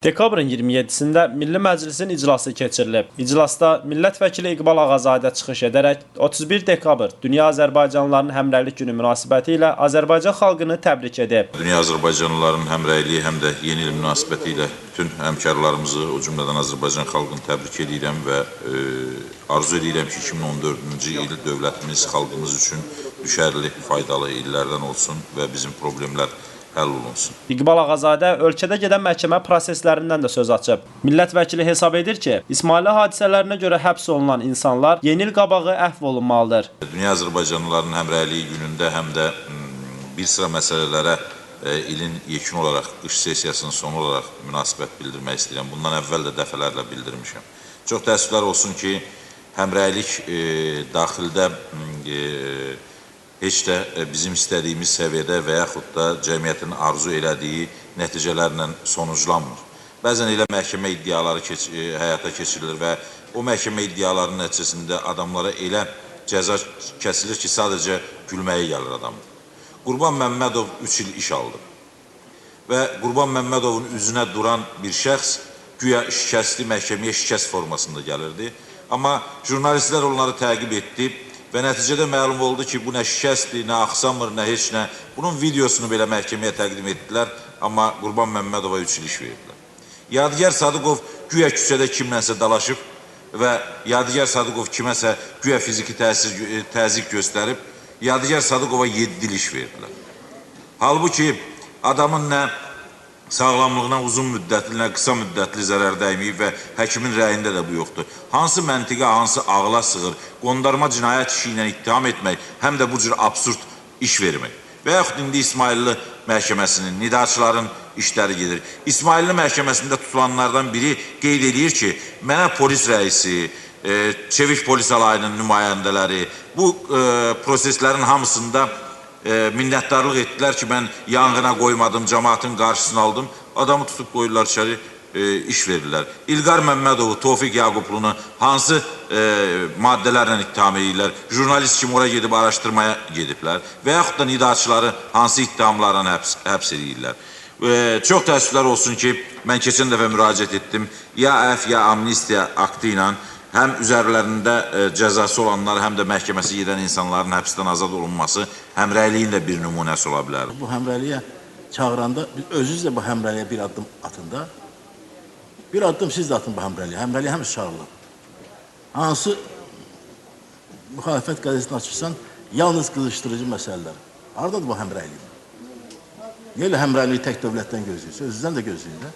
Dekabrın 27-sində Milli Məclisin iclası keçirilib. İclasda millət vəkili İqbal Ağazadə çıxış edərək 31 dekabr Dünya Azərbaycanlıların Həmrəylik Günü münasibəti ilə Azərbaycan xalqını təbrik edib. Dünya Azərbaycanlıların həmrəyliyi həm də yeni il münasibəti ilə bütün həmkarlarımızı, o cümlədən Azərbaycan xalqını təbrik edirəm və arzu edirəm ki, 2014-cü il dövlətimiz, xalqımız üçün düşərli, faydalı illərdən olsun və bizim problemlər həll olunsun. İqbal Ağazadə ölkədə gedən məhkəmə proseslərindən də söz açıb. Millət vəkili hesab edir ki, İsmailli hadisələrinə görə həbs olunan insanlar yeni il qabağı əhv olunmalıdır. Dünya Azərbaycanlıların həmrəyliyi günündə həm də bir sıra məsələlərə ilin yekun olaraq, qış sessiyasının sonu olaraq münasibət bildirmək istəyirəm. Bundan əvvəl də dəfələrlə bildirmişəm. Çox təəssüflər olsun ki, həmrəylik daxildə heç də bizim istədiyimiz səviyyədə və yaxud da cəmiyyətin arzu elədiyi nəticələrlə sonuclanmır. Bəzən elə məhkəmə iddiaları həyata keçirilir və o məhkəmə iddialarının nəticəsində adamlara elə cəza kəsilir ki, sadəcə gülməyə gəlir adamın. Qurban Məmmədov 3 il iş aldı və Qurban Məmmədovun üzünə duran bir şəxs güya şikəstli məhkəməyə şikəst formasında gəlirdi. Amma jurnalistlər onları təqib etdi. Və nəticədə məlum oldu ki, bu nə şikəstdir, nə axsamır, nə heç nə. Bunun videosunu belə məhkəməyə təqdim etdilər, amma Qurban Məmmədova 3 il iş verdilər. Yadigar Sadıqov güya küçədə kimlənsə dalaşıb və Yadigar Sadıqov kiməsə güya fiziki təzyiq göstərib, Yadigar Sadıqova 7 il iş verdilər. Halbuki adamın nə sağlamlığına uzun müddətli, nə qısa müddətli zərər dəyməyib və həkimin rəyində də bu yoxdur. Hansı məntiqə, hansı ağla sığır, qondarma cinayət işi ilə ittiham etmək, həm də bu cür absurd iş vermək. Və yaxud indi İsmailli məhkəməsinin, nidaçıların işləri gedir. İsmailli məhkəməsində tutulanlardan biri qeyd edir ki, mənə polis rəisi, Çevik Polis Alayının nümayəndələri bu proseslərin hamısında minnətdarlıq etdilər ki, mən yanğına qoymadım, cəmaatın qarşısını aldım. Adamı tutub qoyurlar içəri, iş verirlər. İlqar Məmmədovu, Tofiq Yaqublunu hansı maddələrlə ittiham edirlər? Jurnalist kimi oraya gedib araşdırmaya gediblər və yaxud da nidaçıları hansı ittihamlarla həbs edirlər? Çox təəssüflər olsun ki, mən keçən dəfə müraciət etdim. Ya əf, ya amnistiya aktı ilə həm üzərlərində cəzası olanlar, həm də məhkəməsi gedən insanların həbsdən azad olunması həmrəyliyin də bir nümunəsi ola bilər. Bu həmrəliyə çağıranda, özünüz də bu həmrəliyə bir addım atın da. Bir addım siz də atın bu həmrəliyə. Həmrəliyə həmişə çağırılır. Hansı müxalifət qəzetini açırsan, yalnız qızışdırıcı məsələlər. Haradadır bu həmrəliyə? Niyə elə həmrəliyi tək dövlətdən gözləyirsə, özünüzdən də gözləyin də.